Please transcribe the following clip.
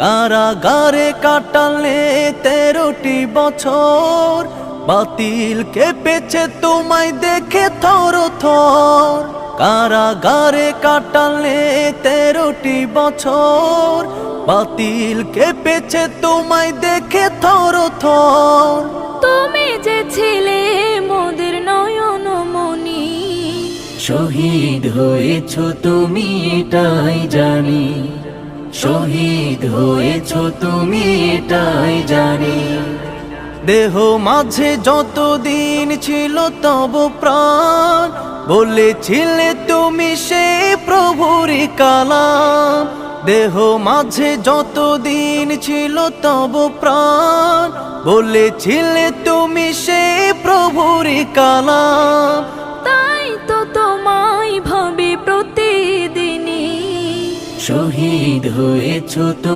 কারাগারে কাটালে 13টি বছর, বাতিল কেঁপেছে তোমায় দেখে থর থর। কারাগারে কাটালে 13টি বছর, বাতিল কেঁপেছে তোমায় দেখে থর থর। তুমি যে ছিলে মোদের নয়ন মনি, শহীদ হয়েছ তুমি এটাই জানি, শহীদ হয়েছ তুমি এটাই জানি। দেহ মাঝে যতদিন ছিল তব প্রাণ, বলেছিলে তুমি সে প্রভুরই কালাম। দেহ মাঝে যতদিন ছিল তব প্রাণ, বলেছিলে তুমি সে প্রভুরই কালাম। তাই তো তোমায় ভাবি প্রতিদিনই, শহীদ হয়েছ